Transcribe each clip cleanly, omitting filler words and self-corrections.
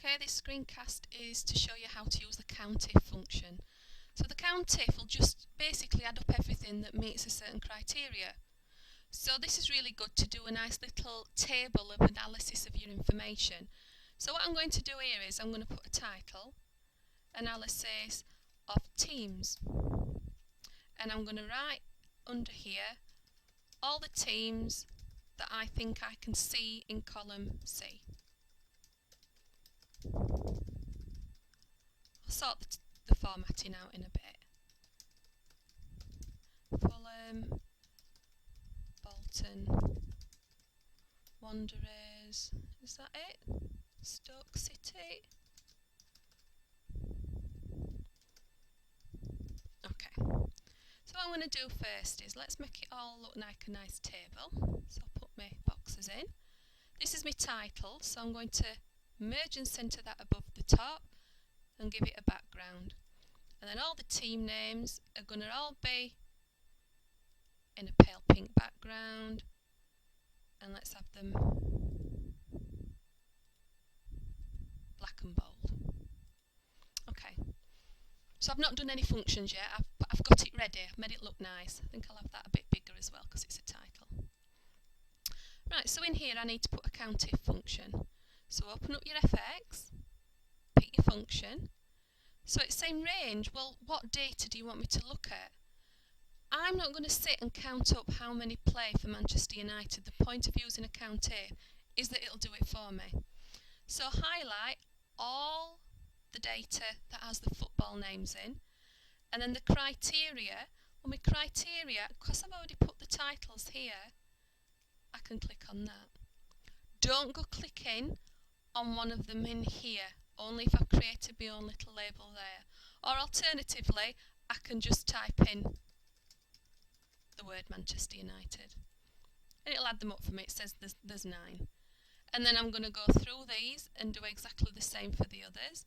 Okay, this screencast is to show you how to use the Countif function. So the Countif will just basically add up everything that meets a certain criteria. So this is really good to do a nice little table of analysis of your information. So what I'm going to do here is I'm going to put a title, analysis of teams, and I'm going to write under here all the teams that I think I can see in column C. I'll sort the formatting out in a bit. Fulham, Bolton, Wanderers, is that it? Stoke City. Okay, so what I'm going to do first is let's make it all look like a nice table. So I'll put my boxes in. This is my title, so I'm going to merge and centre that above the top and give it a background. And then all the team names are going to all be in a pale pink background, and let's have them black and bold. Okay, so I've not done any functions yet, but I've got it ready, I've made it look nice. I think I'll have that a bit bigger as well because it's a title. Right, so in here I need to put a Countif function. So open up your FX, pick your function. So it's saying range, well, what data do you want me to look at? I'm not going to sit and count up how many play for Manchester United. The point of using a Countif is that it'll do it for me. So highlight all the data that has the football names in, and then the criteria. Well, my criteria, because I've already put the titles here, I can click on that. Don't go clicking on one of them in here, only if I've created my own little label there. Or alternatively, I can just type in the word Manchester United and it'll add them up for me. It says there's 9. And then I'm going to go through these and do exactly the same for the others.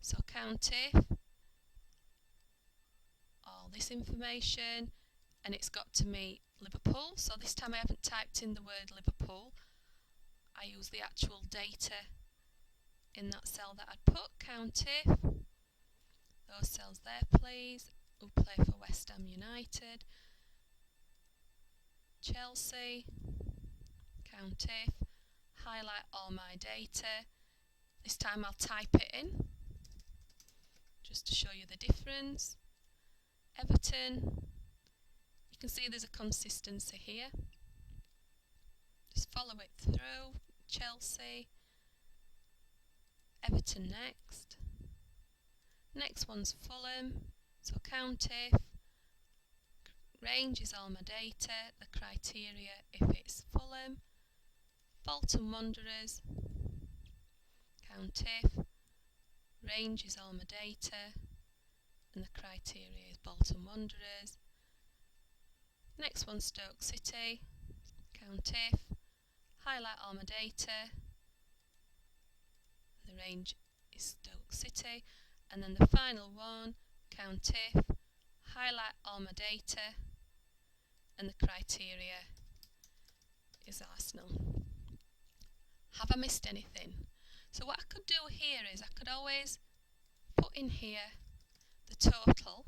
So Countif, all this information, and it's got to meet Liverpool. So this time I haven't typed in the word Liverpool. I use the actual data in that cell that I'd put, Countif. Those cells there, please. Who play for West Ham United. Chelsea, Countif, highlight all my data. This time I'll type it in, just to show you the difference. Everton, you can see there's a consistency here. Just follow it through. Chelsea, Everton next. Next one's Fulham, so Countif. Range is all my data, the criteria if it's Fulham. Bolton Wanderers, Countif. Range is all my data, and the criteria is Bolton Wanderers. Next one, Stoke City, Countif. Highlight all my data, the range is Stoke City, and then the final one, Countif. Highlight all my data, and the criteria is Arsenal. Have I missed anything? So what I could do here is I could always put in here the total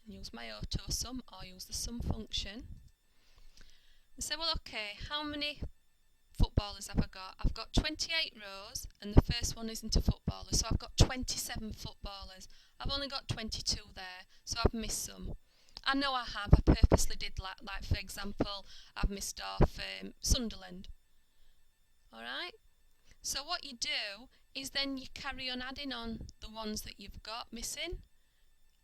and use my auto sum or use the sum function and say, well, okay, how many footballers have I got? I've got 28 rows and the first one isn't a footballer, so I've got 27 footballers. I've only got 22 there, so I've missed some. I know I have, I purposely did like for example, I've missed off Sunderland. Alright, so what you do is then you carry on adding on the ones that you've got missing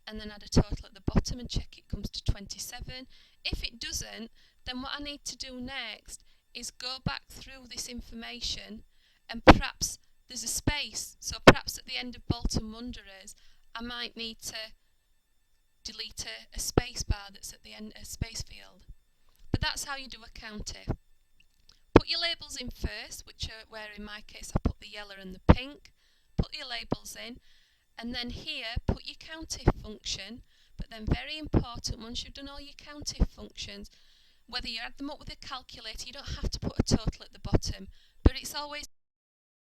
and then add a total at the bottom and check it comes to 27. If it doesn't, then what I need to do next is go back through this information and perhaps there's a space, so perhaps at the end of Bolton Wanderers I might need to delete a space bar that's at the end, a space field. But that's how you do a Countif. Put your labels in first, which are where in my case I put the yellow and the pink. Put your labels in, and then here put your Countif function, but then very important, once you've done all your Countif functions, whether you add them up with a calculator, you don't have to put a total at the bottom, but it's always